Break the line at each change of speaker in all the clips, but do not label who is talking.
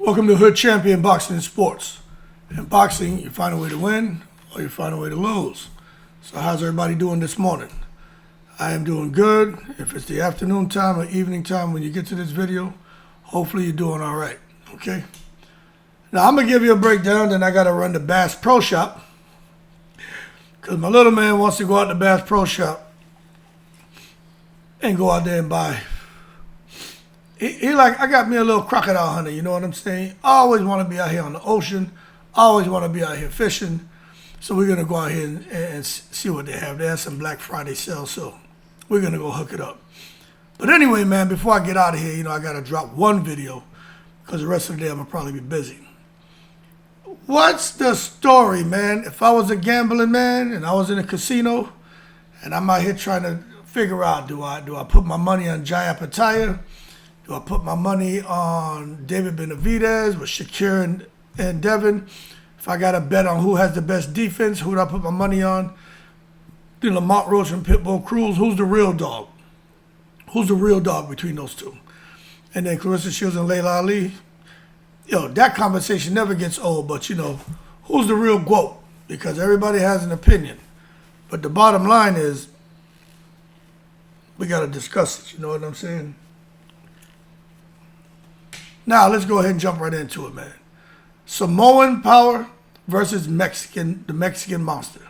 Welcome to Hood Champion Boxing and Sports. In boxing, you find a way to win or you find a way to lose. So how's everybody doing this morning? I am doing good. If it's the afternoon time or evening time when you get to this video, hopefully you're doing all right, okay? Now I'm going to give you a breakdown, then I got to run the Bass Pro Shop because my little man wants to go out to Bass Pro Shop and go out there and buy. He like, I got me a little crocodile hunter, you know what I'm saying? I always want to be out here on the ocean. I always want to be out here fishing. So we're going to go out here and see what they have. They have some Black Friday sales, so we're going to go hook it up. But anyway, man, before I get out of here, I got to drop one video because the rest of the day I'm going to probably be busy. What's the story, man? If I was a gambling man and I was in a casino and I'm out here trying to figure out, do I put my money on Opetaia? Do I put my money on David Benavidez with Shakur and Devin? If I got to bet on who has the best defense, who do I put my money on? The Lamont, Roach, and Pitbull, Cruz, who's the real dog? Who's the real dog between those two? And then Claressa Shields and Laila Ali. That conversation never gets old, but who's the real GWOAT? Because everybody has an opinion. But the bottom line is, we got to discuss it, you know what I'm saying? Now, let's go ahead and jump right into it, man. Samoan power versus the Mexican monster.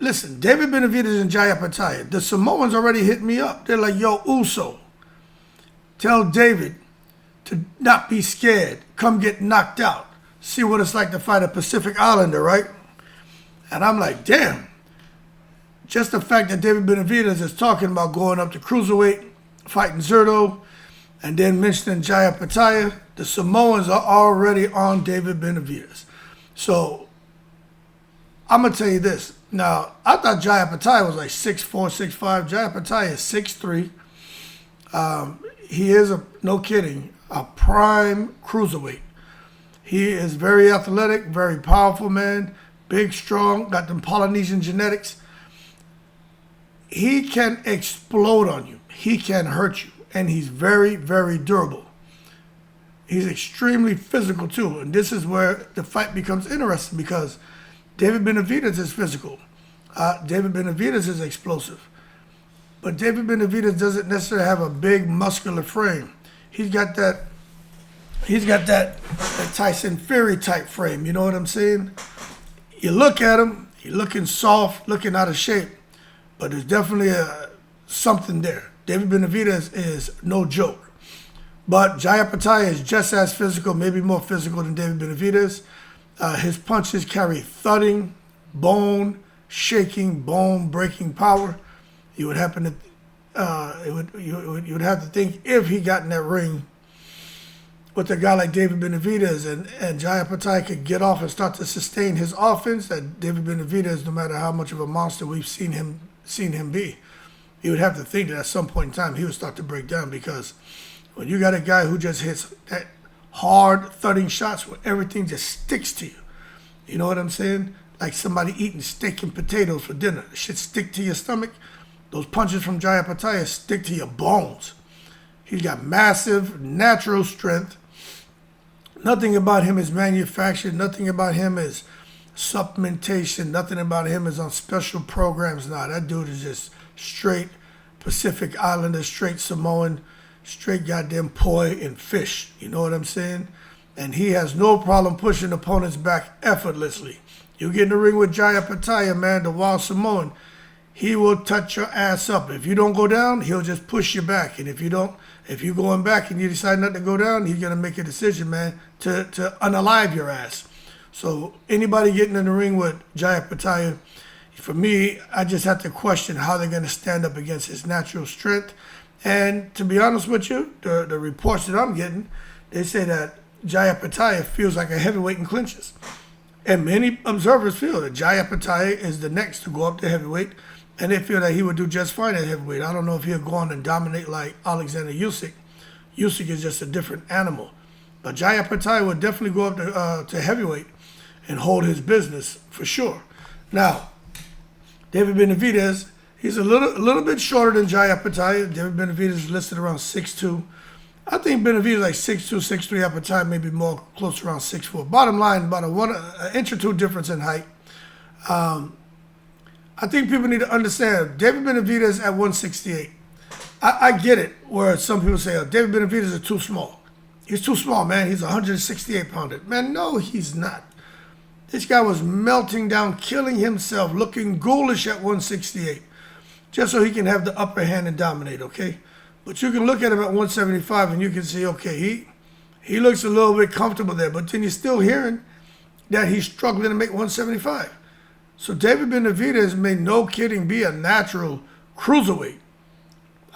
Listen, David Benavidez and Opetaia, the Samoans already hit me up. They're like, yo, Uso, tell David to not be scared. Come get knocked out. See what it's like to fight a Pacific Islander, right? And I'm like, damn. Just the fact that David Benavidez is talking about going up to cruiserweight, fighting Zerto, and then mentioning Opetaia, the Samoans are already on David Benavidez. So, I'm going to tell you this. Now, I thought Opetaia was like 6'4", 6'5". Opetaia is 6'3". He is, no kidding, a prime cruiserweight. He is very athletic, very powerful, man. Big, strong, got them Polynesian genetics. He can explode on you. He can hurt you. And he's very, very durable. He's extremely physical, too. And this is where the fight becomes interesting because David Benavidez is physical. David Benavidez is explosive. But David Benavidez doesn't necessarily have a big muscular frame. He's got that Tyson Fury type frame. You know what I'm saying? You look at him, he's looking soft, looking out of shape. But there's definitely something there. David Benavidez is no joke. But Opetaia is just as physical, maybe more physical than David Benavidez. His punches carry thudding, bone-shaking, bone-breaking power. You would happen to, you would have to think if he got in that ring with a guy like David Benavidez and Opetaia could get off and start to sustain his offense, that David Benavidez, no matter how much of a monster we've seen him be, you would have to think that at some point in time he would start to break down because when you got a guy who just hits that hard thudding shots where everything just sticks to you, you know what I'm saying? Like somebody eating steak and potatoes for dinner. The shit stick to your stomach. Those punches from Opetaia stick to your bones. He's got massive natural strength. Nothing about him is manufactured. Nothing about him is supplementation. Nothing about him is on special programs. Nah, that dude is just straight Pacific Islander, straight Samoan, straight goddamn poi and fish. You know what I'm saying? And he has no problem pushing opponents back effortlessly. You get in the ring with Opetaia, man, the wild Samoan, he will touch your ass up. If you don't go down, he'll just push you back. And if you're going back and you decide not to go down, he's going to make a decision, man, to unalive your ass. So anybody getting in the ring with Opetaia, for me, I just have to question how they're going to stand up against his natural strength. And to be honest with you, the reports that I'm getting, they say that Opetaia feels like a heavyweight in clinches. And many observers feel that Opetaia is the next to go up to heavyweight, and they feel that he would do just fine at heavyweight. I don't know if he'll go on and dominate like Alexander Usyk. Usyk is just a different animal. But Opetaia would definitely go up to heavyweight and hold his business for sure. Now, David Benavidez, he's a little bit shorter than Opetaia. Devin Benavidez is listed around 6'2". I think Benavidez like 6'2", 6'3", Opetaia maybe more close around 6'4". Bottom line, about an inch or two difference in height. I think people need to understand David Benavidez at 168. I get it where some people say, oh, David Benavidez is too small. He's too small, man. He's 168 pounder. Man, no, he's not. This guy was melting down, killing himself, looking ghoulish at 168, just so he can have the upper hand and dominate, okay? But you can look at him at 175 and you can see, okay, he looks a little bit comfortable there, but then you're still hearing that he's struggling to make 175. So David Benavidez may, no kidding, be a natural cruiserweight.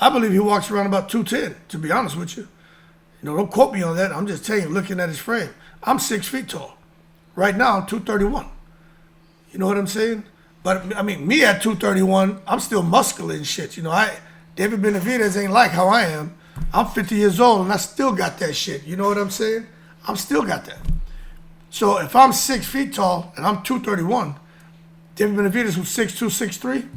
I believe he walks around about 210, to be honest with you. You know, don't quote me on that. I'm just telling you, looking at his frame. I'm 6 feet tall. Right now, I'm 231. You know what I'm saying? But, I mean, me at 231, I'm still muscular and shit. You know, David Benavidez ain't like how I am. I'm 50 years old, and I still got that shit. You know what I'm saying? I'm still got that. So if I'm 6 feet tall and I'm 231, David Benavidez, who's 6'2", 6'3",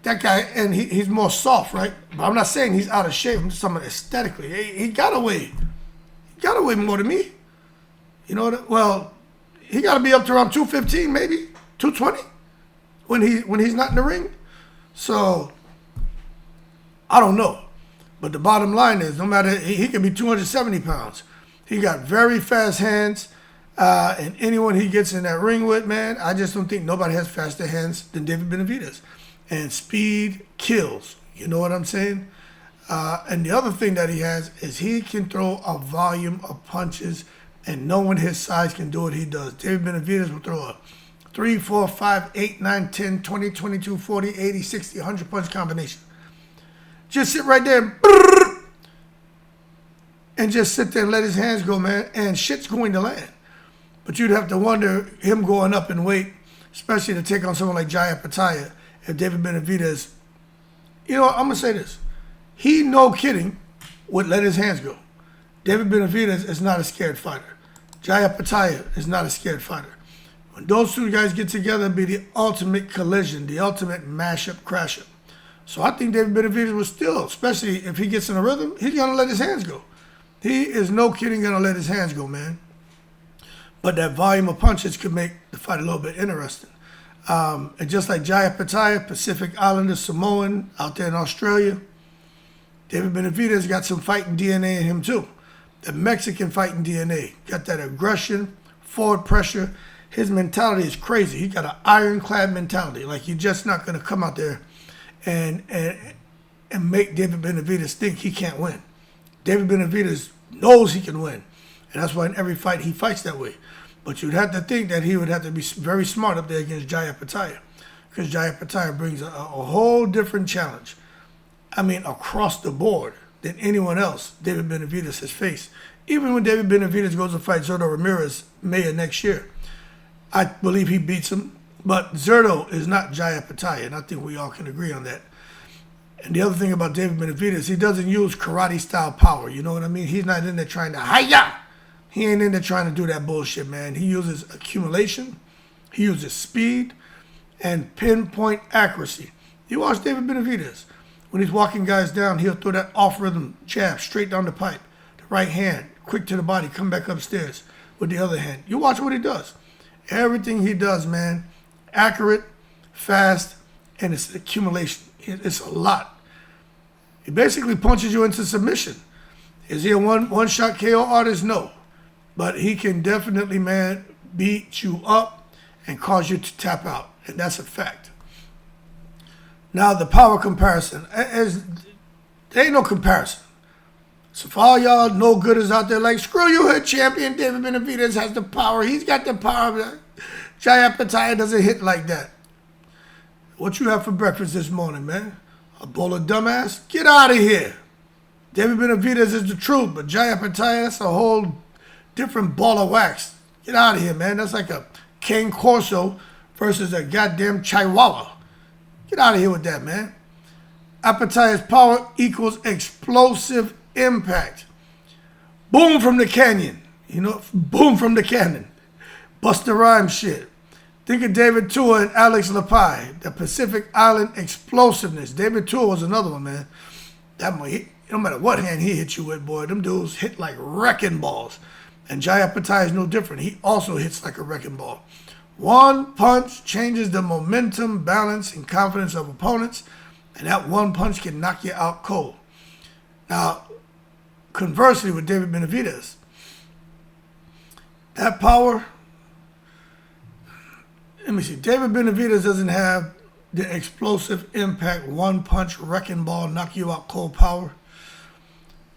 that guy, and he's more soft, right? But I'm not saying he's out of shape. I'm just talking aesthetically. He got to weigh more than me. You know what? Well, he got to be up to around 215, maybe 220, when he's not in the ring. So I don't know, but the bottom line is, no matter, he can be 270 pounds. He got very fast hands, and anyone he gets in that ring with, man, I just don't think nobody has faster hands than David Benavidez. And speed kills. You know what I'm saying? And the other thing that he has is he can throw a volume of punches, and no one his size can do what he does. David Benavidez will throw a 3, 4, 5, 8, 9, 10, 20, 22, 40, 80, 60, 100 punch combination. Just sit right there and just sit there and let his hands go, man, and shit's going to land. But you'd have to wonder, him going up in weight, especially to take on someone like Opetaia, if David Benavidez, you know, I'm going to say this. He, no kidding, would let his hands go. David Benavidez is not a scared fighter. Opetaia is not a scared fighter. When those two guys get together, it'd be the ultimate collision, the ultimate mash-up, crash-up. So I think David Benavidez was still, especially if he gets in a rhythm, he's going to let his hands go. He is no kidding going to let his hands go, man. But that volume of punches could make the fight a little bit interesting. And just like Opetaia, Pacific Islander, Samoan, out there in Australia, David Benavidez got some fighting DNA in him too. The Mexican fighting DNA. Got that aggression, forward pressure. His mentality is crazy. He got an ironclad mentality. Like, you're just not going to come out there and make David Benavidez think he can't win. David Benavidez knows he can win. And that's why in every fight he fights that way. But you'd have to think that he would have to be very smart up there against Opetaia, because Opetaia brings a whole different challenge. I mean, across the board than anyone else David Benavidez has faced. Even when David Benavidez goes to fight Zurdo Ramirez May of next year, I believe he beats him. But Zurdo is not Opetaia, and I think we all can agree on that. And the other thing about David Benavidez, he doesn't use karate-style power. You know what I mean? He's not in there trying to hi-ya. He ain't in there trying to do that bullshit, man. He uses accumulation, he uses speed, and pinpoint accuracy. You watch David Benavidez. When he's walking guys down, he'll throw that off-rhythm jab straight down the pipe. The right hand, quick to the body, come back upstairs with the other hand. You watch what he does. Everything he does, man, accurate, fast, and it's accumulation. It's a lot. He basically punches you into submission. Is he a one-shot KO artist? No. But he can definitely, man, beat you up and cause you to tap out. And that's a fact. Now, the power comparison. There ain't no comparison. So for all y'all no-gooders out there like, screw you, head champion, David Benavidez has the power. He's got the power. Opetaia doesn't hit like that. What you have for breakfast this morning, man? A bowl of dumbass? Get out of here. David Benavidez is the truth, but Opetaia, that's a whole different ball of wax. Get out of here, man. That's like a Cane Corso versus a goddamn Chihuahua. Get out of here with that, man. Opetaia's power equals explosive impact. Boom from the canyon. You know, boom from the cannon. Busta Rhymes shit. Think of David Tua and Alex Lepai. The Pacific Island explosiveness. David Tua was another one, man. That one, no matter what hand he hits you with, boy, them dudes hit like wrecking balls. And Jai Opetaia is no different. He also hits like a wrecking ball. One punch changes the momentum, balance, and confidence of opponents, and that one punch can knock you out cold. Now, conversely with David Benavidez, that power, let me see, David Benavidez doesn't have the explosive impact, one punch, wrecking ball, knock you out cold power.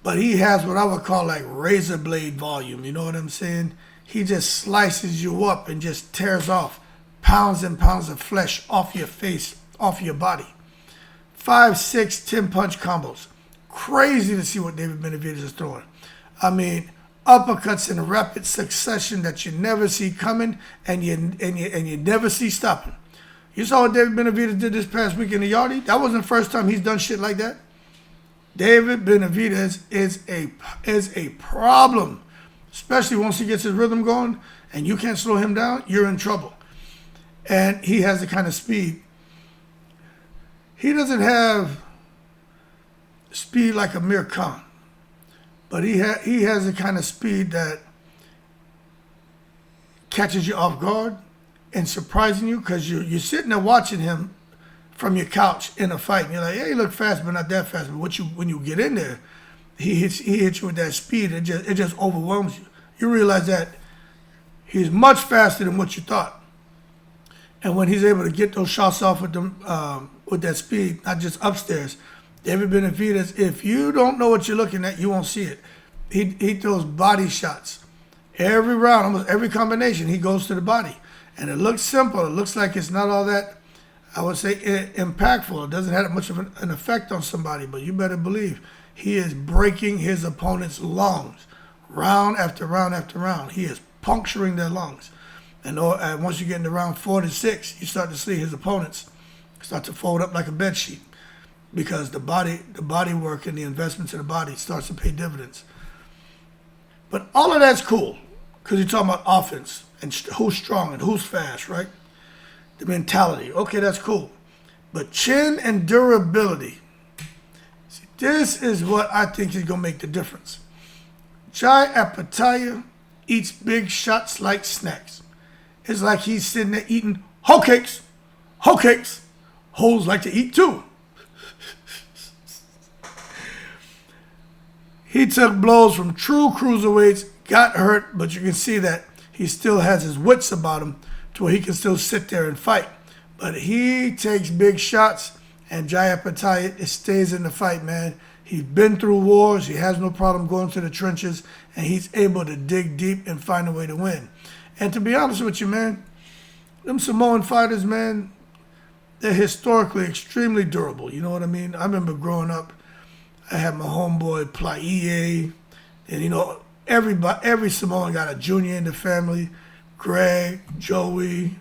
But he has what I would call like razor blade volume, you know what I'm saying? He just slices you up and just tears off pounds and pounds of flesh off your face, off your body. 5, 6, 10 punch combos. Crazy to see what David Benavidez is throwing. I mean, uppercuts in rapid succession that you never see coming and you never see stopping. You saw what David Benavidez did this past week in the Yardie? That wasn't the first time he's done shit like that. David Benavidez is a problem, especially once he gets his rhythm going and you can't slow him down, you're in trouble. And he has the kind of speed. He doesn't have speed like Amir Khan, but he has the kind of speed that catches you off guard and surprising you because you're sitting there watching him from your couch in a fight, and you're like, yeah, he look fast, but not that fast. But when you get in there, he hits you with that speed. It just overwhelms you. You realize that he's much faster than what you thought. And when he's able to get those shots off with them with that speed, not just upstairs, David Benavidez, if you don't know what you're looking at, you won't see it. He throws body shots every round, almost every combination. He goes to the body, and it looks simple. It looks like it's not all that, I would say, impactful. It doesn't have much of an effect on somebody, but you better believe he is breaking his opponent's lungs round after round after round. He is puncturing their lungs. And once you get into round 4 to 6, you start to see his opponents start to fold up like a bed sheet because the body work and the investments in the body starts to pay dividends. But all of that's cool because you're talking about offense and who's strong and who's fast, right? The mentality. Okay, that's cool. But chin and durability. See, this is what I think is going to make the difference. Jai Opetaia eats big shots like snacks. It's like he's sitting there eating hoe cakes. Hoe cakes. Hoes like to eat too. He took blows from true cruiserweights, got hurt, but you can see that he still has his wits about him to where he can still sit there and fight. But he takes big shots, and Jai Opetaia stays in the fight, man. He's been through wars. He has no problem going to the trenches, and he's able to dig deep and find a way to win. And to be honest with you, man, them Samoan fighters, man, they're historically extremely durable. You know what I mean? I remember growing up, I had my homeboy Plaie, and you know, every Samoan got a junior in the family. Greg, Joey,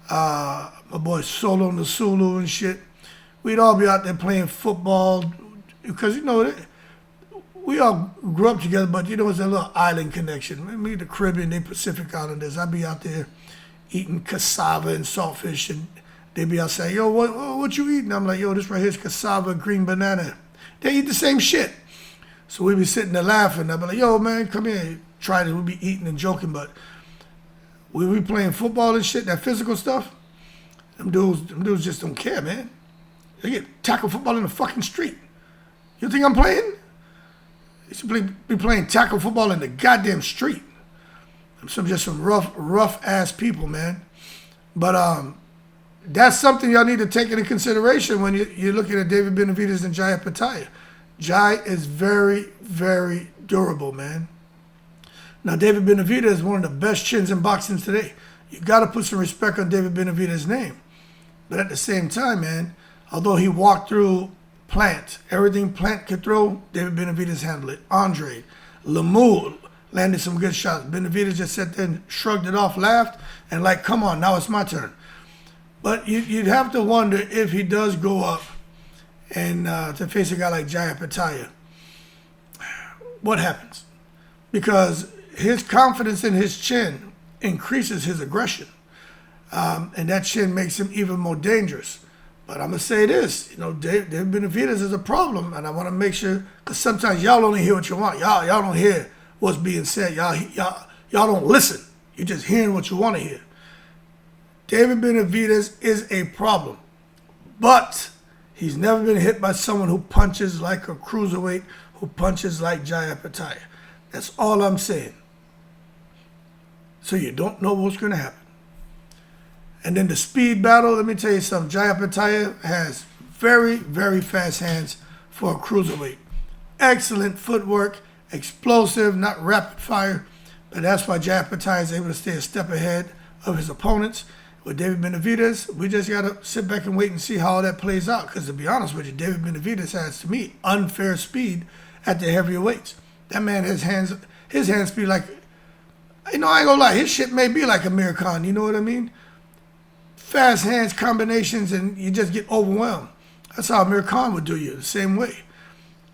my boy Solo Nasulu and shit. We'd all be out there playing football because, you know, we all grew up together, but, you know, it's a little island connection. Me, the Caribbean, they Pacific Islanders. I'd be out there eating cassava and saltfish, and they'd be out saying, yo, what you eating? I'm like, yo, this right here is cassava, green banana. They eat the same shit. So we'd be sitting there laughing. I'd be like, yo, man, come here. Try this. We'd be eating and joking, but we be playing football and shit, that physical stuff. Them dudes just don't care, man. They get tackle football in the fucking street. You think I'm playing? They should be playing tackle football in the goddamn street. I'm just some rough ass people, man. But that's something y'all need to take into consideration when you're looking at David Benavidez and Jai Opetaia. Jai is very, very durable, man. Now, David Benavidez is one of the best chins in boxing today. You got to put some respect on David Benavidez's name. But at the same time, man, although he walked through Plant, everything Plant could throw, David Benavidez handled it. Andre, Lamont landed some good shots. Benavidez just sat there and shrugged it off, laughed, and like, come on, now it's my turn. But you'd have to wonder if he does go up and to face a guy like Jai Opetaia, what happens? Because his confidence in his chin increases his aggression. And that chin makes him even more dangerous. But I'm going to say this, David Benavidez is a problem, and I want to make sure, because sometimes y'all only hear what you want. Y'all don't hear what's being said. Y'all don't listen. You're just hearing what you want to hear. David Benavidez is a problem, but he's never been hit by someone who punches like a cruiserweight, who punches like Opetaia. That's all I'm saying. So you don't know what's going to happen. And then the speed battle, let me tell you something. Opetaia has very, very fast hands for a cruiserweight. Excellent footwork, explosive, not rapid fire. But that's why Opetaia is able to stay a step ahead of his opponents. With David Benavidez, we just got to sit back and wait and see how all that plays out. Because to be honest with you, David Benavidez has, to me, unfair speed at the heavier weights. That man has his hands speed like, I ain't gonna lie, his shit may be like Amir Khan, you know what I mean? Fast hands, combinations, and you just get overwhelmed. That's how Amir Khan would do you, the same way.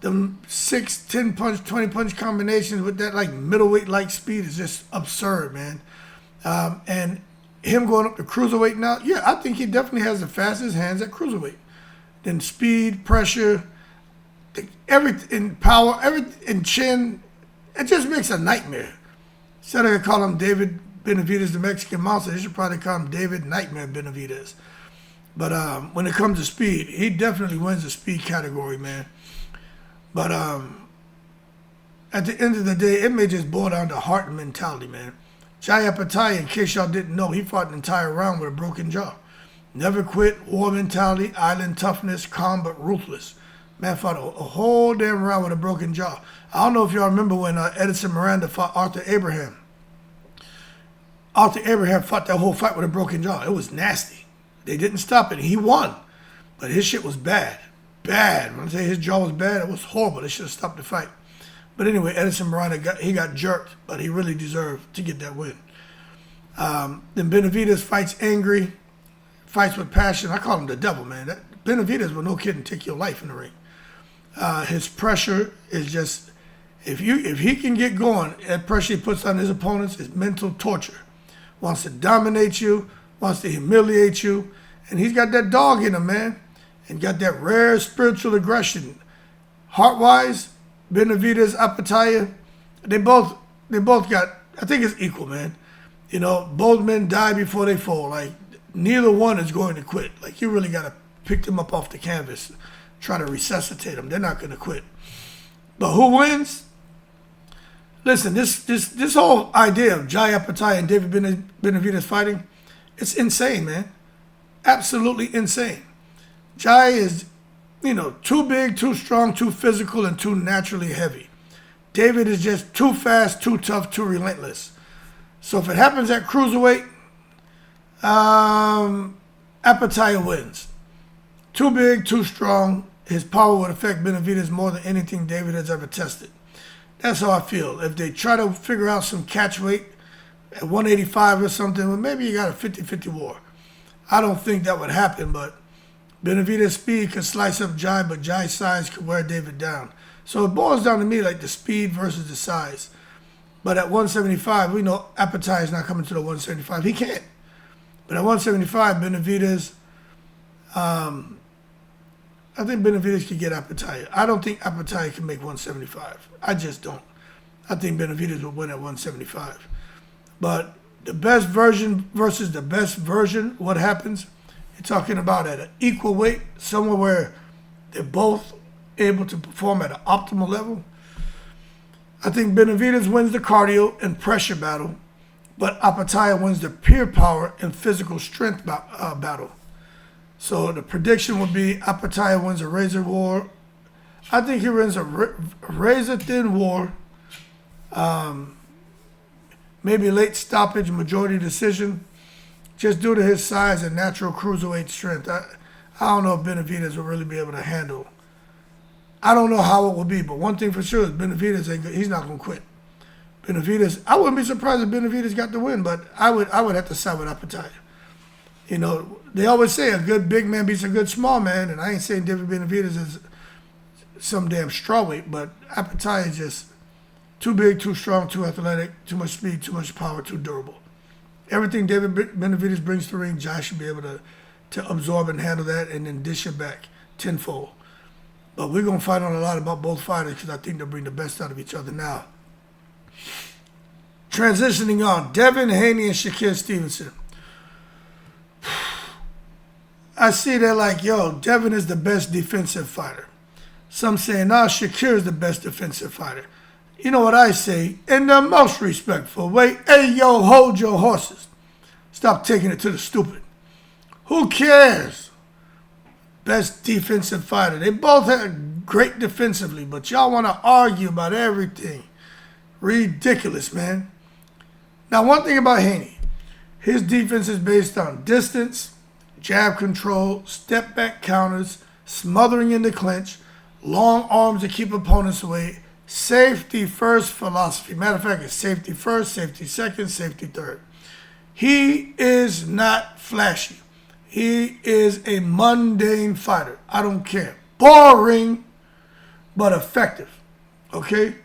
Them 6, 10 punch, 20 punch combinations with that like middleweight like speed is just absurd, man. And him going up to cruiserweight now, yeah, I think he definitely has the fastest hands at cruiserweight. Then speed, pressure, everything, power, everything, chin, it just makes a nightmare. Instead of call him David Benavidez, the Mexican Monster, they should probably call him David Nightmare Benavidez. But when it comes to speed, he definitely wins the speed category, man. But at the end of the day, it may just boil down to heart and mentality, man. Opetaia, in case y'all didn't know, he fought an entire round with a broken jaw. Never quit, war mentality, island toughness, calm but ruthless. Man fought a whole damn round with a broken jaw. I don't know if y'all remember when Edison Miranda fought Arthur Abraham. Arthur Abraham fought that whole fight with a broken jaw. It was nasty. They didn't stop it. He won. But his shit was bad. Bad. When I say his jaw was bad, it was horrible. They should have stopped the fight. But anyway, Edison Miranda got jerked, but he really deserved to get that win. Then Benavidez fights angry, fights with passion. I call him the devil, man. Benavidez will no kidding take your life in the ring. His pressure is just, if he can get going, that pressure he puts on his opponents is mental torture. Wants to dominate you, wants to humiliate you, and he's got that dog in him, man, and got that rare spiritual aggression. Heart-wise, Benavidez, Opetaia, they both got, I think it's equal, man. Both men die before they fall. Like, neither one is going to quit. Like, you really got to pick them up off the canvas, try to resuscitate them. They're not going to quit. But who wins? Listen, this whole idea of Opetaia and David Benavidez fighting, it's insane, man. Absolutely insane. Jai is, too big, too strong, too physical, and too naturally heavy. David is just too fast, too tough, too relentless. So if it happens at cruiserweight, Opetaia wins. Too big, too strong. His power would affect Benavidez more than anything David has ever tested. That's how I feel. If they try to figure out some catch weight at 185 or something, well, maybe you got a 50-50 war. I don't think that would happen, but Benavidez' speed could slice up Jai, but Jai's size could wear David down. So it boils down to me like the speed versus the size. But at 175, we know Opetaia is not coming to the 175. He can't. But at 175, Benavidez, I think Benavidez could get Opetaia. I don't think Opetaia can make 175. I just don't. I think Benavidez will win at 175. But the best version versus the best version, what happens? You're talking about at an equal weight, somewhere where they're both able to perform at an optimal level. I think Benavidez wins the cardio and pressure battle, but Opetaia wins the pure power and physical strength battle. So the prediction would be Opetaia wins a razor war. I think he wins a razor-thin war. Maybe late stoppage, majority decision, just due to his size and natural cruiserweight strength. I don't know if Benavidez will really be able to handle. I don't know how it will be, but one thing for sure is Benavidez ain't good. He's not going to quit. Benavidez, I wouldn't be surprised if Benavidez got the win, but I would have to side with Opetaia. They always say a good big man beats a good small man, and I ain't saying David Benavidez is some damn strawweight, but Opetaia is just too big, too strong, too athletic, too much speed, too much power, too durable. Everything David Benavidez brings to the ring, Jai should be able to to absorb and handle that and then dish it back tenfold. But we're going to find out a lot about both fighters because I think they'll bring the best out of each other now. Transitioning on, Devin Haney and Shakur Stevenson. I see that like, yo, Devin is the best defensive fighter. Some saying, nah, Shakur is the best defensive fighter. You know what I say? In the most respectful way, hey, yo, hold your horses. Stop taking it to the stupid. Who cares? Best defensive fighter. They both had great defensively, but y'all want to argue about everything. Ridiculous, man. Now, one thing about Haney, his defense is based on distance, jab control, step back counters, smothering in the clinch, long arms to keep opponents away, safety first philosophy. Matter of fact, it's safety first, safety second, safety third. He is not flashy. He is a mundane fighter. I don't care. Boring, but effective. Okay?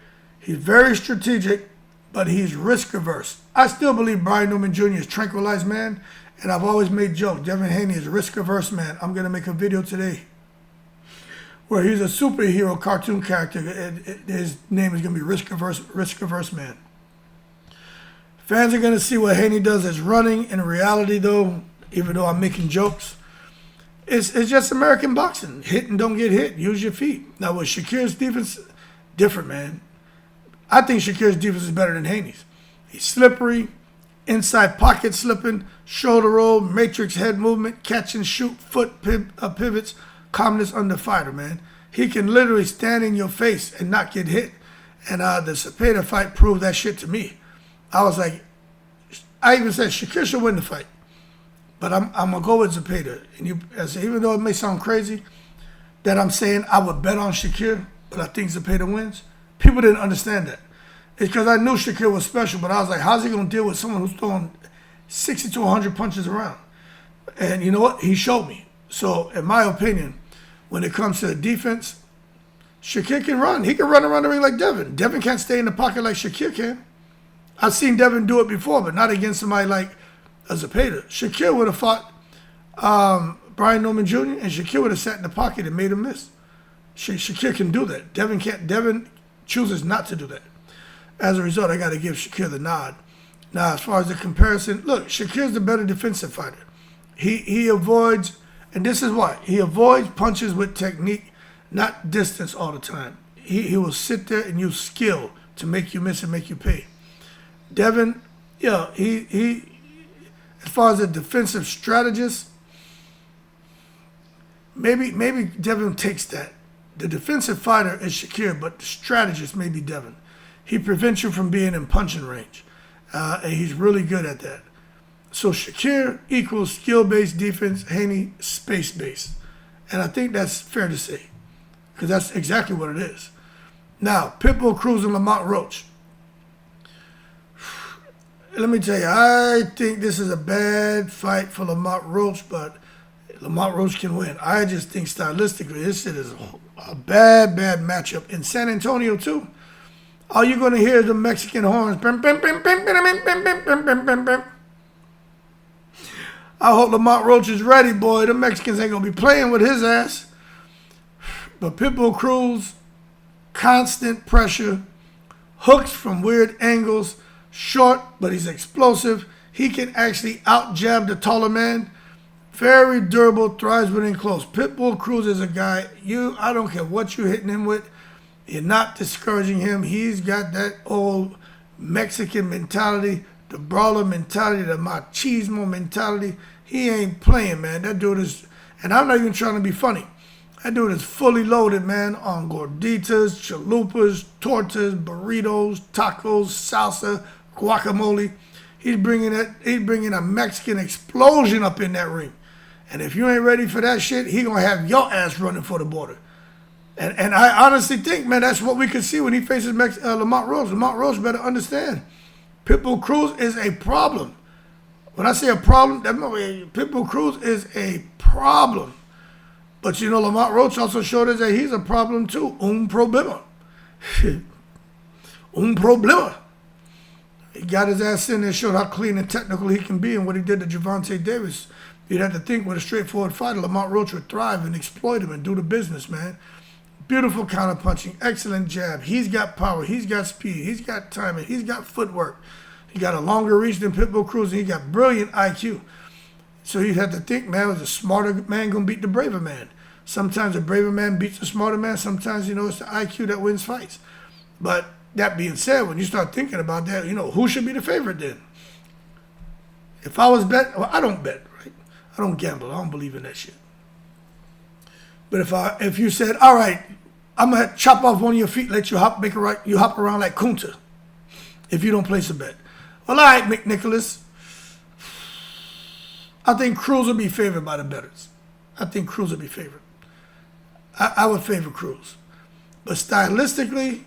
He's very strategic, but he's risk averse. I still believe Brian Newman Jr. is a tranquilized man, and I've always made jokes. Devin Haney is a risk averse man. I'm going to make a video today where he's a superhero cartoon character. His name is going to be Risk Averse Man. Fans are going to see what Haney does as running. In reality, though, even though I'm making jokes, it's just American boxing. Hit and don't get hit. Use your feet. Now, with Shakur's defense, different, man. I think Shakur's defense is better than Haney's. He's slippery, inside pocket slipping, shoulder roll, matrix head movement, catch and shoot, foot pivots, calmness under fighter, man. He can literally stand in your face and not get hit. And the Opetaia fight proved that shit to me. I was like, I even said Shakur should win the fight. But I'm going to go with Opetaia. And even though it may sound crazy that I'm saying I would bet on Shakur, but I think Opetaia wins, people didn't understand that. It's because I knew Shakur was special, but I was like, how's he going to deal with someone who's throwing 60 to 100 punches around? And you know what? He showed me. So, in my opinion, when it comes to the defense, Shakur can run. He can run around the ring like Devin. Devin can't stay in the pocket like Shakur can. I've seen Devin do it before, but not against somebody like Opetaia. Shakur would have fought Brian Norman Jr., and Shakur would have sat in the pocket and made him miss. Shakur can do that. Devin can't. Devin chooses not to do that. As a result, I got to give Shakur the nod. Now, as far as the comparison, look, Shakur's the better defensive fighter. He avoids, and this is why, he avoids punches with technique, not distance all the time. He will sit there and use skill to make you miss and make you pay. Devin, he as far as a defensive strategist, maybe Devin takes that. The defensive fighter is Shakur, but the strategist may be Devin. He prevents you from being in punching range, and he's really good at that. So Shakur equals skill-based defense, Haney space-based. And I think that's fair to say, because that's exactly what it is. Now, Pitbull, Cruz, and Lamont Roach. Let me tell you, I think this is a bad fight for Lamont Roach, but Lamont Roach can win. I just think stylistically, this shit is a bad matchup. In San Antonio, too, all you're going to hear is the Mexican horns. I hope Lamont Roach is ready, boy. The Mexicans ain't going to be playing with his ass. But Pitbull Cruz, constant pressure, hooks from weird angles, short, but he's explosive. He can actually out-jab the taller man. Very durable, thrives within close. Pitbull Cruz is a guy, I don't care what you're hitting him with, you're not discouraging him. He's got that old Mexican mentality, the brawler mentality, the machismo mentality. He ain't playing, man. That dude is, and I'm not even trying to be funny, that dude is fully loaded, man, on gorditas, chalupas, tortas, burritos, tacos, salsa, guacamole. He's bringing a Mexican explosion up in that ring. And if you ain't ready for that shit, he gonna have your ass running for the border. And I honestly think, man, that's what we could see when he faces Lamont Roach. Lamont Roach better understand, Pitbull Cruz is a problem. When I say a problem, Pitbull Cruz is a problem. But you know, Lamont Roach also showed us that he's a problem too. Problema. Problema. He got his ass in there, showed how clean and technical he can be, and what he did to Gervonta Davis. You'd have to think with a straightforward fighter, Lamont Roach would thrive and exploit him and do the business, man. Beautiful counterpunching, excellent jab. He's got power, he's got speed, he's got timing, he's got footwork. He got a longer reach than Pitbull Cruz, and he got brilliant IQ. So you'd have to think, man, was a smarter man going to beat the braver man? Sometimes a braver man beats a smarter man. Sometimes, it's the IQ that wins fights. But that being said, when you start thinking about that, who should be the favorite then? If I was I don't bet, right? I don't gamble. I don't believe in that shit. But if you said, all right, I'm going to chop off one of your feet, let you hop, you hop around like Kunta if you don't place a bet. Well, all right, McNicholas. I think Cruz will be favored by the bettors. I think Cruz will be favored. I would favor Cruz. But stylistically,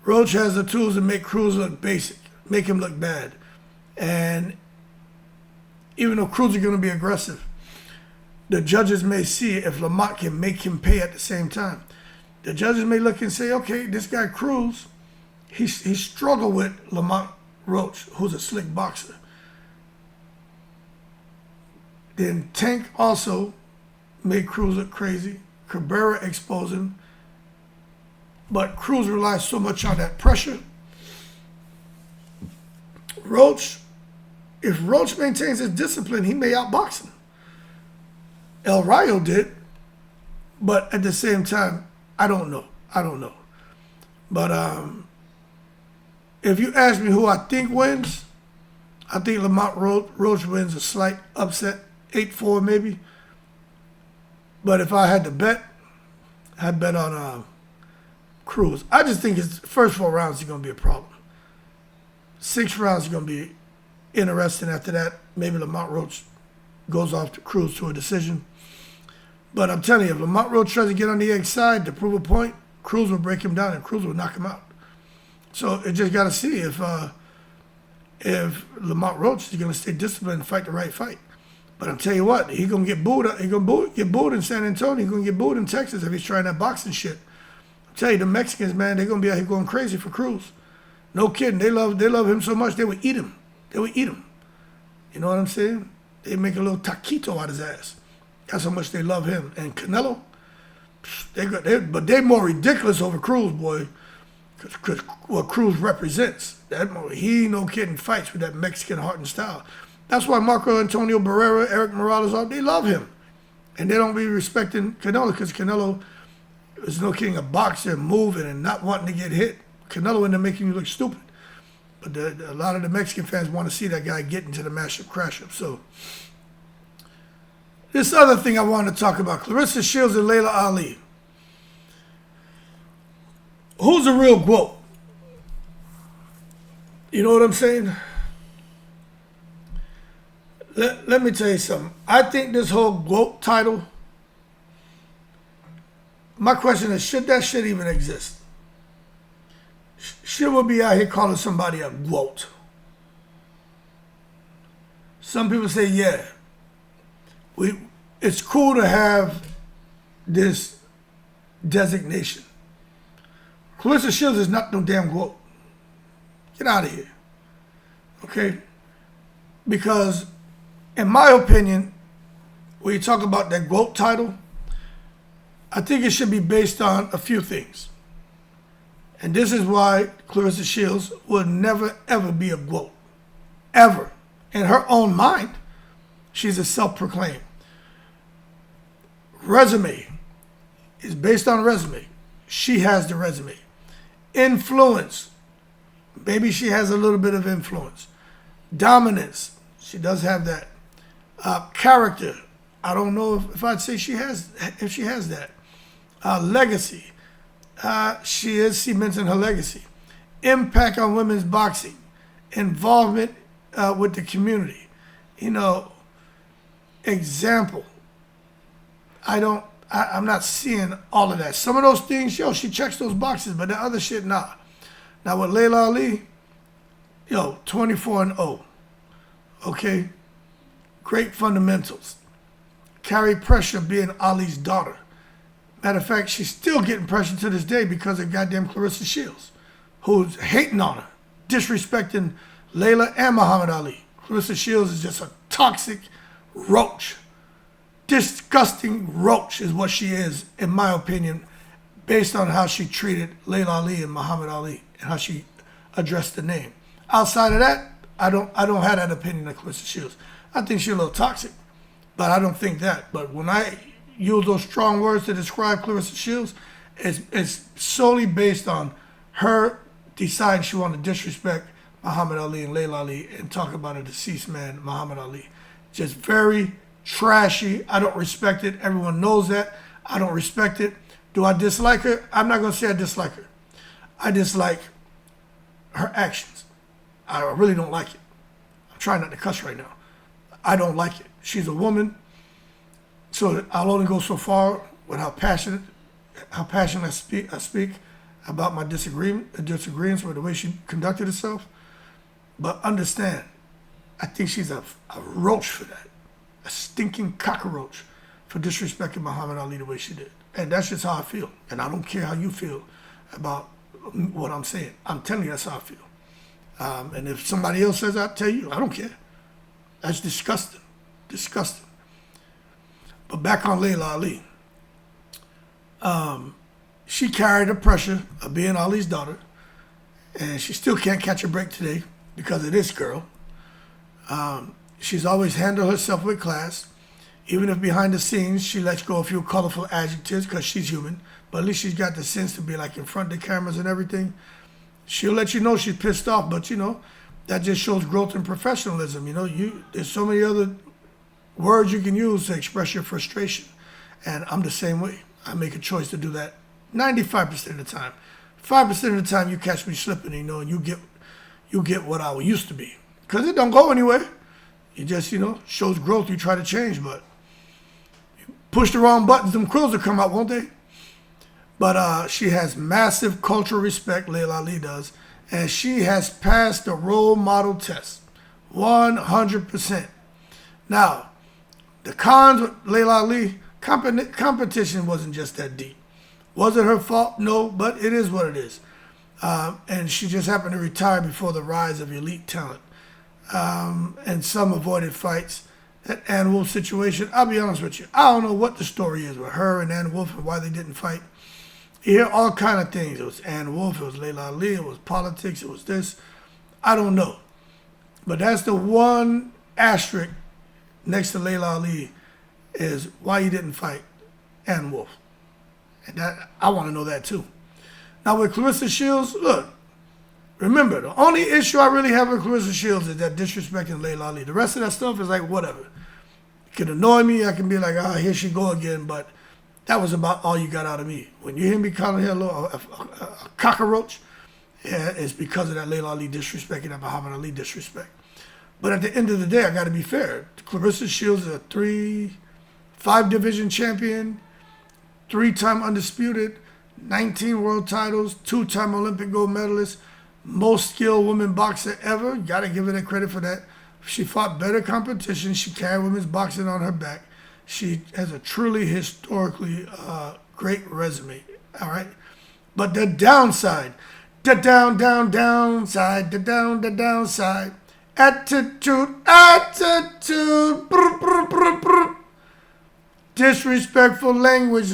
Roach has the tools to make Cruz look basic, make him look bad. And even though Cruz is going to be aggressive, the judges may see if Lamont can make him pay at the same time. The judges may look and say, okay, this guy Cruz, he struggled with Lamont Roach, who's a slick boxer. Then Tank also made Cruz look crazy. Cabrera exposed him. But Cruz relies so much on that pressure. Roach, if Roach maintains his discipline, he may outbox him. El Rayo did. But at the same time, I don't know. But if you ask me who I think wins, I think Lamont Roach wins a slight upset, 8-4 maybe. But if I had to bet, I'd bet on Cruz. I just think his first 4 rounds is going to be a problem. 6 rounds is going to be interesting. After that, maybe Lamont Roach goes off to Cruz to a decision. But I'm telling you, if Lamont Roach tries to get on the egg side to prove a point, Cruz will break him down and Cruz will knock him out. So it just got to see if Lamont Roach is going to stay disciplined and fight the right fight. But I'm telling you what, he's going to get booed. He's going to get booed in San Antonio. He's going to get booed in Texas if he's trying that boxing shit. I'm telling you, the Mexicans, man, they're going to be out here going crazy for Cruz. No kidding. They love him so much, they would eat him. You know what I'm saying? They make a little taquito out of his ass. That's how much they love him. And Canelo, but they're more ridiculous over Cruz, boy. Because what Cruz represents. He, no kidding, fights with that Mexican heart and style. That's why Marco Antonio Barrera, Eric Morales, they love him. And they don't be respecting Canelo because Canelo is no kidding a boxer, moving and not wanting to get hit. Canelo ended up making you look stupid. But a lot of the Mexican fans want to see that guy get into the matchup crash-up. So this other thing I wanted to talk about, Claressa Shields and Laila Ali. Who's the real GWOAT? You know what I'm saying? Let me tell you something. I think this whole GWOAT title, my question is, should that shit even exist? Should we be out here calling somebody a GWOAT? Some people say, yeah. It's cool to have this designation. Claressa Shields is not no damn GWOAT. Get out of here. Okay? Because, in my opinion, when you talk about that GWOAT title, I think it should be based on a few things. And this is why Claressa Shields will never, ever be a GWOAT. Ever. In her own mind, she's a self-proclaimed. Resume is based on resume. She has the resume. Influence. Maybe she has a little bit of influence. Dominance. She does have that. Character. I don't know if I'd say she has that. Legacy. She is cementing her legacy. Impact on women's boxing. Involvement with the community. Example. I'm not seeing all of that. Some of those things, she checks those boxes, but the other shit, nah. Now with Laila Ali, 24-0. Okay? Great fundamentals. Carry pressure being Ali's daughter. Matter of fact, she's still getting pressure to this day because of goddamn Claressa Shields, who's hating on her, disrespecting Laila and Muhammad Ali. Claressa Shields is just a toxic, roach. Disgusting roach is what she is, in my opinion, based on how she treated Laila Ali and Muhammad Ali and how she addressed the name. Outside of that, I don't have that opinion of Claressa Shields. I think she's a little toxic, but I don't think that. But when I use those strong words to describe Claressa Shields, it's solely based on her deciding she wanted to disrespect Muhammad Ali and Laila Ali and talk about a deceased man, Muhammad Ali. Just very trashy. I don't respect it. Everyone knows that. I don't respect it. Do I dislike her? I'm not going to say I dislike her. I dislike her actions. I really don't like it. I'm trying not to cuss right now. I don't like it. She's a woman, so I'll only go so far with how passionate I speak about my disagreements with the way she conducted herself. But understand, I think she's a roach for that. A stinking cockroach for disrespecting Muhammad Ali the way she did. And that's just how I feel. And I don't care how you feel about what I'm saying. I'm telling you that's how I feel. And if somebody else says I'll tell you, I don't care. That's disgusting. Disgusting. But back on Laila Ali. She carried the pressure of being Ali's daughter. And she still can't catch a break today because of this girl. She's always handled herself with class. Even if behind the scenes she lets go a few colorful adjectives because she's human. But at least she's got the sense to be like in front of the cameras and everything. She'll let you know she's pissed off, but that just shows growth and professionalism. There's so many other words you can use to express your frustration. And I'm the same way. I make a choice to do that 95% of the time. 5% of the time you catch me slipping, and you get what I used to be. Because it don't go anywhere. It just, shows growth. You try to change, but you push the wrong buttons, them quills will come out, won't they? But she has massive cultural respect, Laila Ali does, and she has passed the role model test, 100%. Now, the cons with Laila Ali, competition wasn't just that deep. Was it her fault? No, but it is what it is. And she just happened to retire before the rise of elite talent. And some avoided fights. That Ann Wolfe situation, I'll be honest with you, I don't know what the story is with her and Ann Wolfe and why they didn't fight. You hear all kind of things. It was Ann Wolfe, it was Laila Ali, it was politics, it was this. I don't know. But that's the one asterisk next to Laila Ali is why you didn't fight Ann Wolfe. And that I want to know that too. Now with Claressa Shields, look, remember, the only issue I really have with Claressa Shields is that disrespecting Laila Ali. The rest of that stuff is like whatever. It can annoy me. I can be like, here she go again. But that was about all you got out of me. When you hear me calling her a cockroach, yeah, it's because of that Laila Ali disrespect and that Muhammad Ali disrespect. But at the end of the day, I got to be fair. Claressa Shields is a 5-division champion, 3-time undisputed, 19 world titles, 2-time Olympic gold medalist, most skilled woman boxer ever. Got to give her that credit for that. She fought better competition. She carried women's boxing on her back. She has a truly historically great resume. All right. But the downside, the downside, the downside, attitude, brr, brr, brr, brr. Disrespectful language,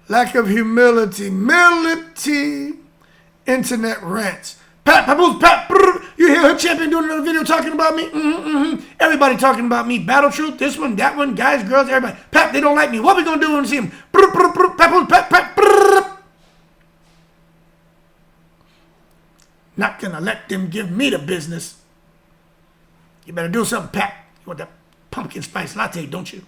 lack of humility, internet rants. Pat, you hear her champion doing another video talking about me? Everybody talking about me. Battle Truth, this one, that one, guys, girls, everybody. Pat, they don't like me. What we gonna do when we see them? Not gonna let them give me the business. You better do something, Pat. You want that pumpkin spice latte, don't you?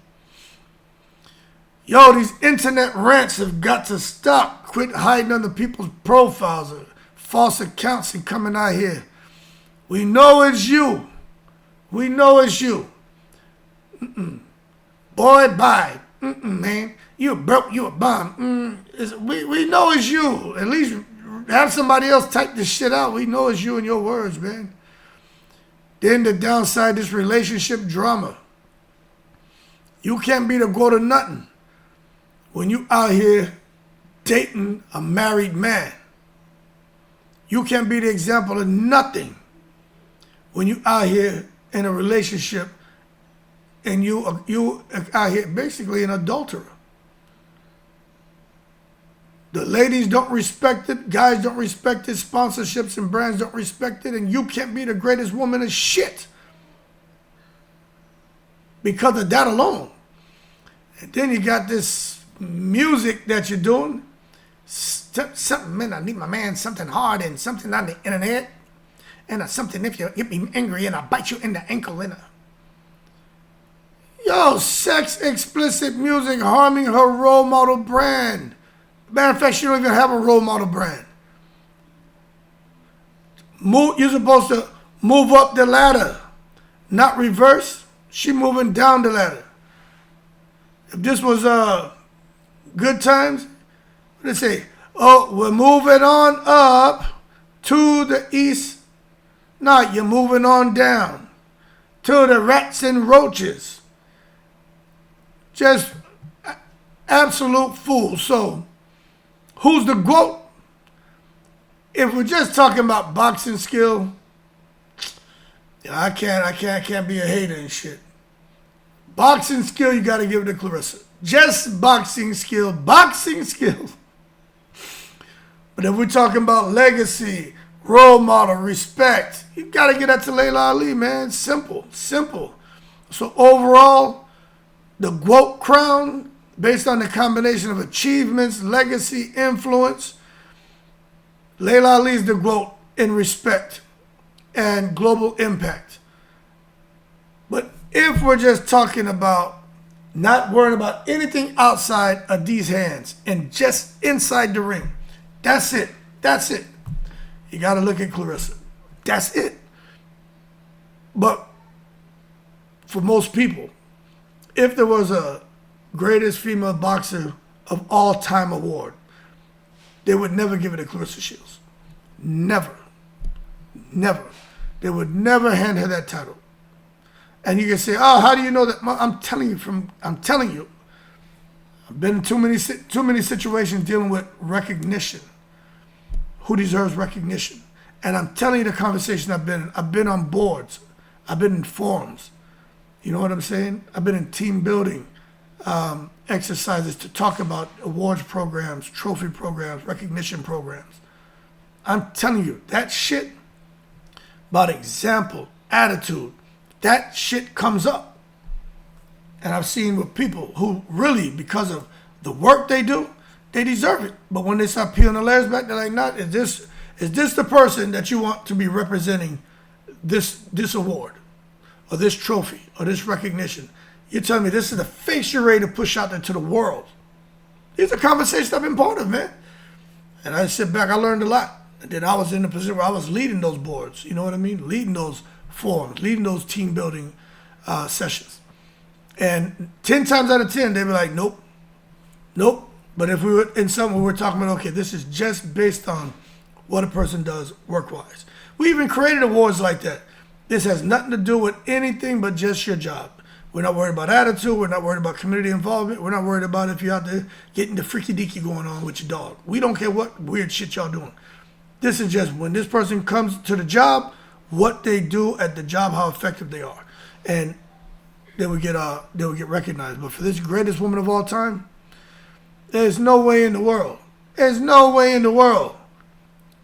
Yo, these internet rants have got to stop. Quit hiding under people's profiles or false accounts and coming out here. We know it's you. We know it's you. Boy, bye. Man. You broke, you a bum. We know it's you. At least have somebody else type this shit out. We know it's you and your words, man. Then the downside, this relationship drama. You can't be the GWOAT of nothing when you out here dating a married man. You can't be the example of nothing when you out here in a relationship and you out here basically an adulterer. The ladies don't respect it, guys don't respect it, sponsorships and brands don't respect it, and you can't be the greatest woman in shit because of that alone. And then you got this music that you're doing. Something, man, I need my man, something hard and something on the internet. And something if you get me angry and I bite you in the ankle and yo, sex explicit music harming her role model brand. Matter of fact, she don't even have a role model brand. You're supposed to move up the ladder, not reverse. She moving down the ladder. If this was good times, what did they say? Oh, we're moving on up to the east. No, you're moving on down to the rats and roaches. Just absolute fool. So, who's the GWOAT? If we're just talking about boxing skill, I can't be a hater and shit. Boxing skill, you got to give it to Claressa. Just boxing skill. But if we're talking about legacy, role model, respect, you got to get that to Laila Ali, man. Simple. So overall, the GWOAT crown, based on the combination of achievements, legacy, influence, Laila Ali is the GWOAT in respect and global impact. But if we're just talking about not worrying about anything outside of these hands and just inside the ring, that's it. You got to look at Claressa. That's it. But for most people, if there was a greatest female boxer of all time award, they would never give it to Claressa Shields. Never. They would never hand her that title. And you can say, oh, how do you know that? I'm telling you. I've been in too many situations dealing with recognition. Who deserves recognition? And I'm telling you the conversation I've been in. I've been on boards. I've been in forums. You know what I'm saying? I've been in team building exercises to talk about awards programs, trophy programs, recognition programs. I'm telling you, that shit about example, attitude, that shit comes up. And I've seen with people who really, because of the work they do, they deserve it. But when they start peeling the layers back, they're like, "Not is this the person that you want to be representing this award, or this trophy, or this recognition? You're telling me this is the face you're ready to push out there to the world?" These are conversations I've been part of, man. And I sit back, I learned a lot. And then I was in a position where I was leading those boards. You know what I mean? Leading those forums, leading those team building sessions. And 10 times out of 10, they'd be like, nope. But if we were in something we're talking about, okay, this is just based on what a person does work-wise. We even created awards like that. This has nothing to do with anything but just your job. We're not worried about attitude. We're not worried about community involvement. We're not worried about if you're out there getting the freaky deaky going on with your dog. We don't care what weird shit y'all doing. This is just when this person comes to the job, what they do at the job, how effective they are. And they would get recognized. But for this greatest woman of all time, there's no way in the world.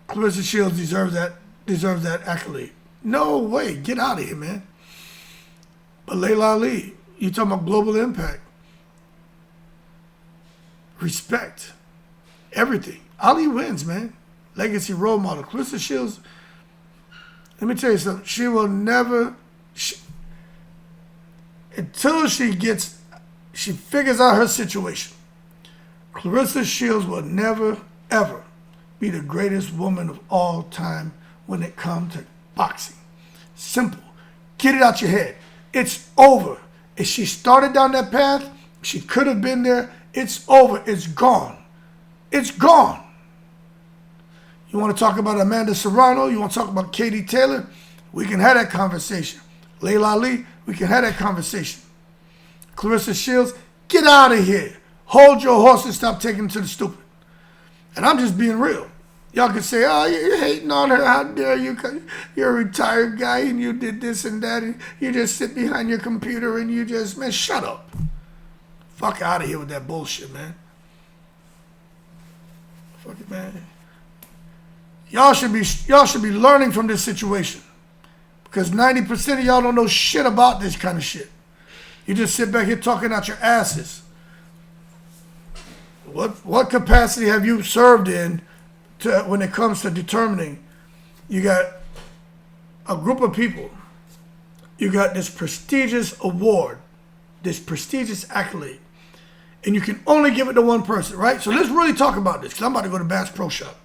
Claressa Shields deserves that accolade. No way. Get out of here, man. But Laila Ali, you talking about global impact, respect, everything. Ali wins, man. Legacy role model. Claressa Shields, let me tell you something. She will never, until she figures out her situation, Claressa Shields will never, ever be the greatest woman of all time when it comes to boxing. Simple. Get it out your head. It's over. If she started down that path, she could have been there. It's over. It's gone. It's gone. You want to talk about Amanda Serrano? You want to talk about Katie Taylor? We can have that conversation. Laila Ali, we can have that conversation. Claressa Shields, get out of here. Hold your horse and stop taking it to the stupid. And I'm just being real. Y'all can say, oh, you're hating on her. How dare you? You're a retired guy and you did this and that. And you just sit behind your computer and you just, man, shut up. Fuck out of here with that bullshit, man. Fuck it, man. Y'all should be learning from this situation. Because 90% of y'all don't know shit about this kind of shit. You just sit back here talking out your asses. What capacity have you served in when it comes to determining? You got a group of people. You got this prestigious award, this prestigious accolade, and you can only give it to one person, right? So let's really talk about this, because I'm about to go to Bass Pro Shop.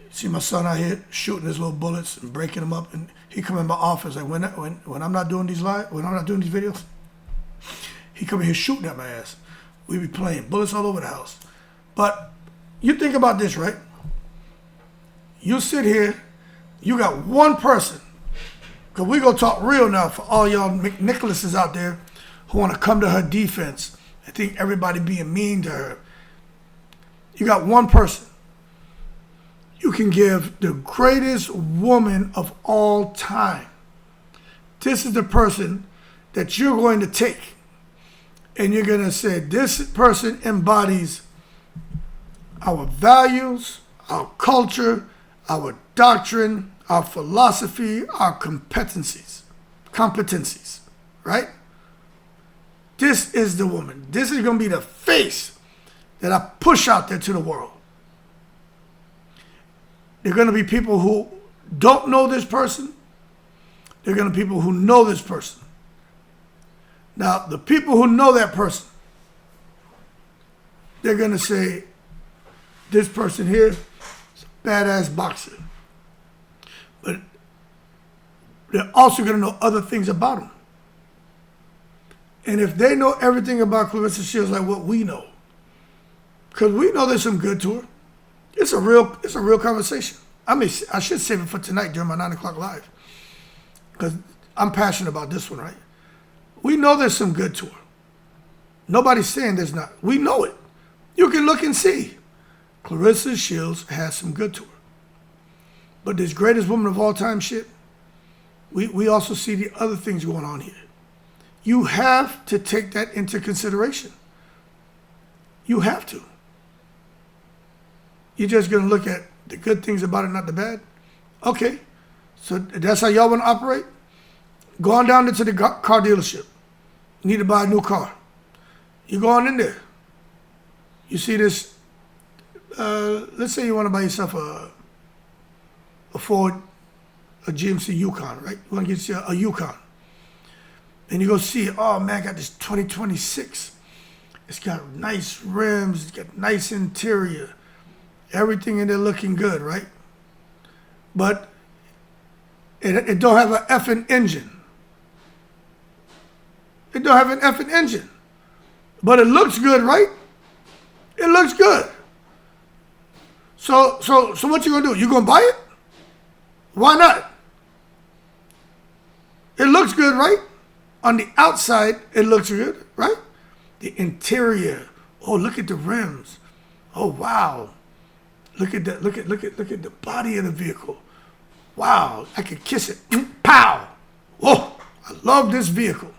See my son out here shooting his little bullets and breaking them up, and he come in my office like when I'm not doing these videos, he come in here shooting at my ass. We be playing bullets all over the house. But you think about this, right? You sit here, you got one person, because we gonna talk real now for all y'all McNicholases out there who want to come to her defense and think everybody being mean to her. You got one person. You can give the greatest woman of all time. This is the person that you're going to take. And you're going to say, this person embodies our values, our culture, our doctrine, our philosophy, our competencies, right? This is the woman. This is going to be the face that I push out there to the world. There are going to be people who don't know this person. There are going to be people who know this person. Now, the people who know that person, they're going to say, this person here is a badass boxer. But they're also going to know other things about him. And if they know everything about Claressa Shields like what we know, because we know there's some good to her, it's a real conversation. I mean, I should save it for tonight during my 9 o'clock live, because I'm passionate about this one, right? We know there's some good to her. Nobody's saying there's not. We know it. You can look and see. Claressa Shields has some good to her. But this greatest woman of all time shit, we also see the other things going on here. You have to take that into consideration. You have to. You're just going to look at the good things about it, not the bad? Okay. So that's how y'all want to operate? Go on down into the car dealership. You need to buy a new car. You go on in there. You see this, let's say you want to buy yourself a Ford, a GMC Yukon, right? You want to get you a Yukon. And you go see, oh man, I got this 2026. It's got nice rims, it's got nice interior. Everything in there looking good, right? But it don't have an effing engine. It don't have an effing engine. But it looks good, right? It looks good. So what you gonna do? You gonna buy it? Why not? It looks good, right? On the outside, it looks good, right? The interior. Oh, look at the rims. Oh wow. Look at the body of the vehicle. Wow, I could kiss it. Pow! Whoa, I love this vehicle.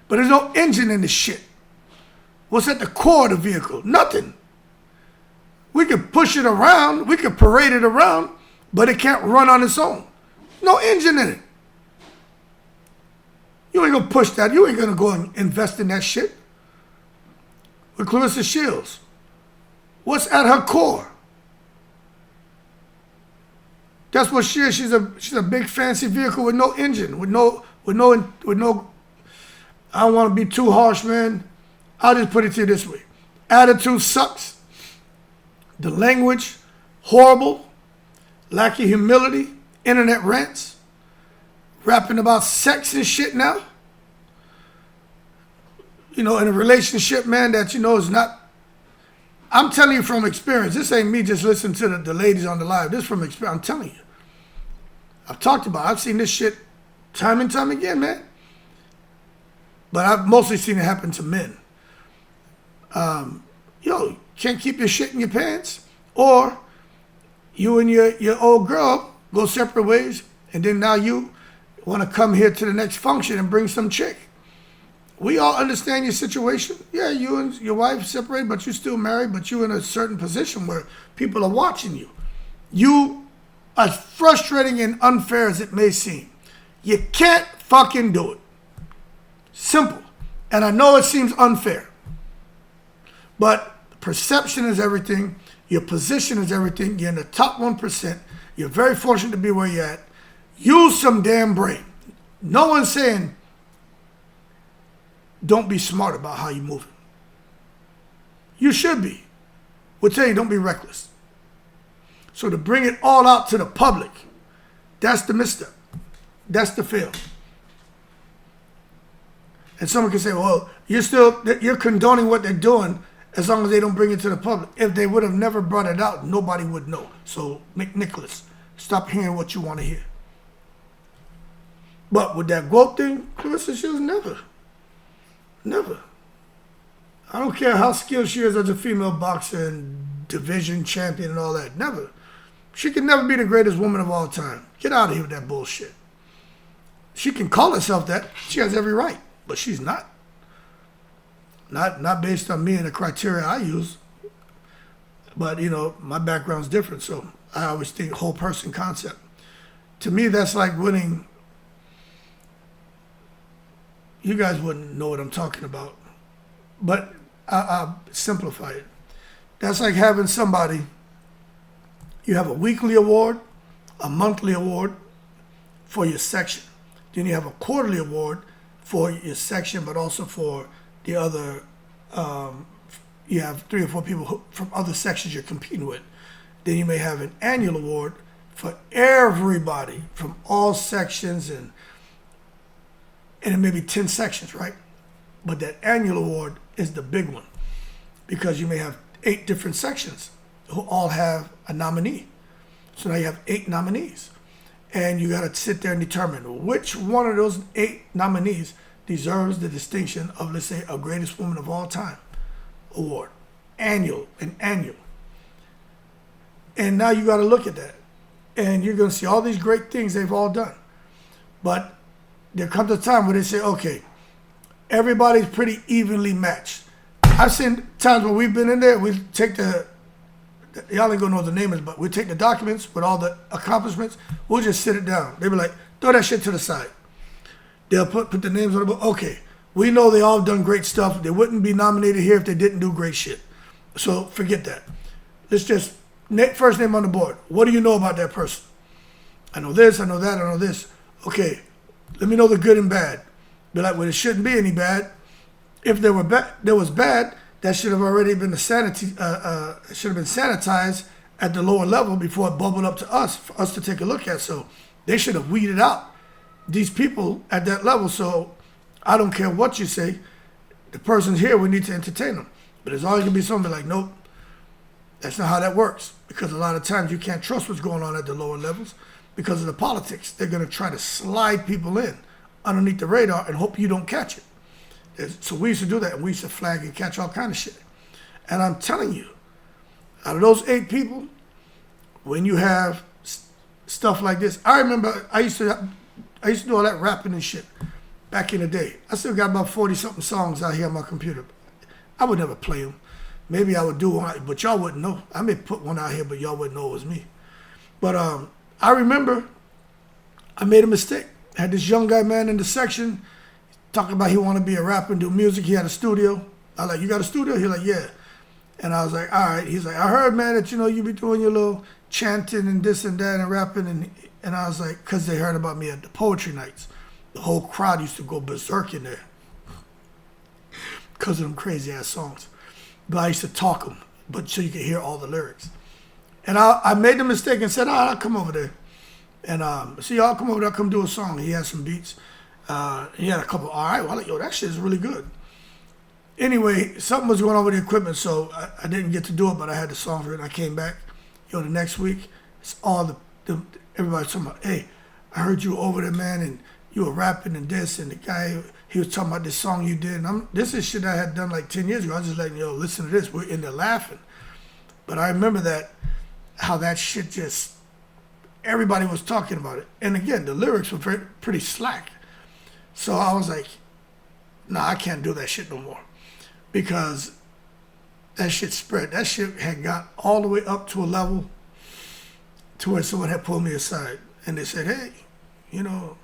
But there's no engine in this shit. What's at the core of the vehicle? Nothing. We could push it around, we could parade it around, but it can't run on its own. No engine in it. You ain't gonna push that. You ain't gonna go and invest in that shit. With Claressa Shields, what's at her core? That's what she is. She's a big fancy vehicle with no engine, with no. I don't want to be too harsh, man. I'll just put it to you this way: attitude sucks. The language horrible. Lack of humility. Internet rants. Rapping about sex and shit now. You know, in a relationship, man, that you know is not. I'm telling you from experience. This ain't me just listening to the ladies on the live. This from experience. I'm telling you. I've talked about it. I've seen this shit time and time again, man. But I've mostly seen it happen to men. Can't keep your shit in your pants. Or you and your old girl go separate ways, and then now you want to come here to the next function and bring some chick. We all understand your situation. Yeah, you and your wife separated, but you're still married, but you're in a certain position where people are watching you. You, as frustrating and unfair as it may seem, you can't fucking do it. Simple. And I know it seems unfair, but perception is everything. Your position is everything. You're in the top 1%. You're very fortunate to be where you're at. Use some damn brain. No one's saying don't be smart about how you're moving. You should be. We're telling you don't be reckless. So to bring it all out to the public, that's the misstep. That's the fail. And someone can say, well, you're condoning what they're doing as long as they don't bring it to the public. If they would have never brought it out, nobody would know. So, McNicholas, stop hearing what you want to hear. But with that GWOAT thing, Claressa Shields never. Never. I don't care how skilled she is as a female boxer and division champion and all that. Never. She can never be the greatest woman of all time. Get out of here with that bullshit. She can call herself that. She has every right. But she's not. Not based on me and the criteria I use. But, you know, my background's different, so I always think whole person concept. To me, that's like winning. You guys wouldn't know what I'm talking about. But I'll simplify it. That's like having somebody, you have a weekly award, a monthly award for your section. Then you have a quarterly award for your section, but also for the other, you have 3 or 4 people from other sections you're competing with. Then you may have an annual award for everybody from all sections, and it may be 10 sections, right? But that annual award is the big one because you may have 8 different sections who all have a nominee. So now you have 8 nominees. And you got to sit there and determine which one of those 8 nominees deserves the distinction of, let's say, a greatest woman of all time award. Annual. And now you got to look at that. And you're going to see all these great things they've all done. But there comes a time where they say, okay, everybody's pretty evenly matched. I've seen times when we've been in there, we take y'all ain't gonna know the names, but we take the documents with all the accomplishments, we'll just sit it down. They be like, throw that shit to the side. They'll put the names on the book. Okay, we know they all done great stuff. They wouldn't be nominated here if they didn't do great shit. So forget that. Let's just, first name on the board. What do you know about that person? I know this, I know that, I know this. Okay, let me know the good and bad. Be like, well, it shouldn't be any bad. If there was bad, that should have already been should have been sanitized at the lower level before it bubbled up to us, for us to take a look at. So they should have weeded out these people at that level. So I don't care what you say. The person's here, we need to entertain them. But there's always going to be somebody like, nope, that's not how that works. Because a lot of times you can't trust what's going on at the lower levels because of the politics. They're going to try to slide people in underneath the radar and hope you don't catch it. So we used to do that, and we used to flag and catch all kind of shit. And I'm telling you, out of those 8 people, when you have stuff like this, I remember I used to do all that rapping and shit back in the day. I still got about 40-something songs out here on my computer. I would never play them. Maybe I would do one, but y'all wouldn't know. I may put one out here, but y'all wouldn't know it was me. But I remember I made a mistake. I had this young guy, man, in the section, talking about he wanted to be a rapper and do music. He had a studio. I was like, you got a studio? He like, yeah. And I was like, all right. He's like, I heard, man, that, you be doing your little chanting and this and that and rapping. And I was like, because they heard about me at the poetry nights. The whole crowd used to go berserk in there because of them crazy-ass songs. But I used to talk them, but so you could hear all the lyrics. And I made the mistake and said, I'll come over there. And so y'all come over there, come do a song. He had some beats. He had a couple, all right, well, like, yo, that shit is really good. Anyway, something was going on with the equipment, so I didn't get to do it, but I had the songs written. I came back, the next week, it's all everybody's talking about, hey, I heard you over there, man, and you were rapping and this, and the guy, he was talking about this song you did. And this is shit I had done like 10 years ago. I was just letting, listen to this. We're in there laughing. But I remember how that shit just, everybody was talking about it. And again, the lyrics were pretty slack. So I was like, nah, I can't do that shit no more. Because that shit spread. That shit had got all the way up to a level to where someone had pulled me aside. And they said, hey, you know,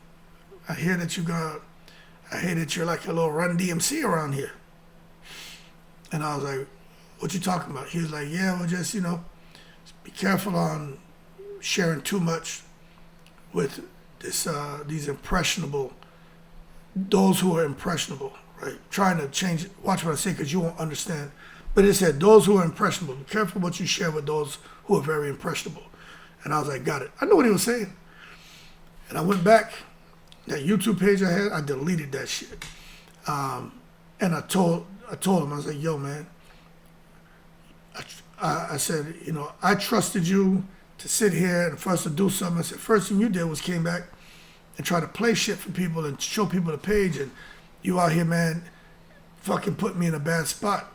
I hear that you're like a little Run DMC around here. And I was like, what you talking about? He was like, yeah, well, just, you know, be careful on sharing too much with these impressionable, those who are impressionable, right? Trying to change it. Watch what I say because you won't understand. But it said, those who are impressionable, be careful what you share with those who are very impressionable. And I was like, got it. I know what he was saying. And I went back, that YouTube page I had, I deleted that shit. And I told him, I was like, yo, man, I said, you know, I trusted you to sit here and for us to do something. I said, first thing you did was came back and try to play shit for people and show people the page. And you out here, man, fucking put me in a bad spot.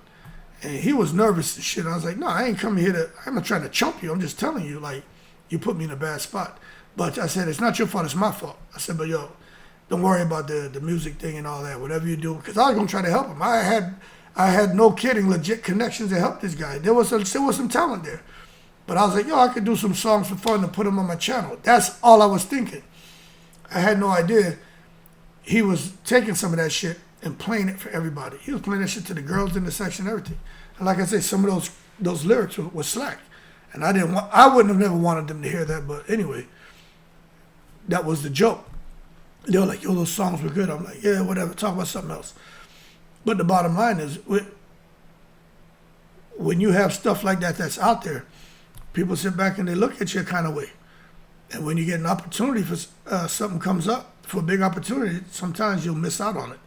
And he was nervous and shit. I was like, no, I ain't coming here I'm not trying to chump you. I'm just telling you, like, you put me in a bad spot. But I said, it's not your fault, it's my fault. I said, but yo, don't worry about the music thing and all that, whatever you do. Because I was going to try to help him. I had no kidding, legit connections to help this guy. There was some talent there. But I was like, yo, I could do some songs for fun and put them on my channel. That's all I was thinking. I had no idea he was taking some of that shit and playing it for everybody. He was playing that shit to the girls in the section and everything. And like I said, some of those lyrics were slack. And I wouldn't have never wanted them to hear that. But anyway, that was the joke. They were like, yo, those songs were good. I'm like, yeah, whatever, talk about something else. But the bottom line is, when you have stuff like that that's out there, people sit back and they look at you kind of way. And when you get an opportunity for something comes up, for a big opportunity, sometimes you'll miss out on it.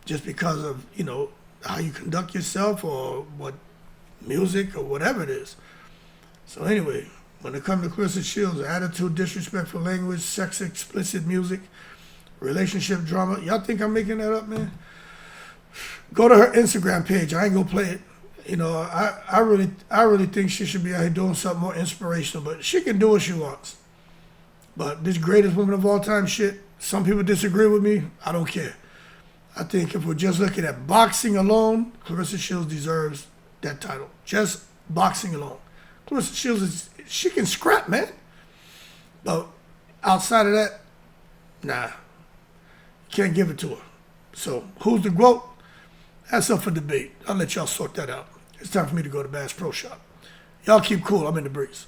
Just because of, you know, how you conduct yourself or what music or whatever it is. So anyway, when it comes to Claressa Shields, attitude, disrespectful language, sex explicit music, relationship drama, y'all think I'm making that up, man? Go to her Instagram page. I ain't gonna play it. You know, I really think she should be out here doing something more inspirational, but she can do what she wants. But this greatest woman of all time shit, some people disagree with me. I don't care. I think if we're just looking at boxing alone, Claressa Shields deserves that title. Just boxing alone. Claressa Shields, she can scrap, man. But outside of that, nah. Can't give it to her. So, who's the GWOAT? That's up for debate. I'll let y'all sort that out. It's time for me to go to Bass Pro Shop. Y'all keep cool. I'm in the breeze.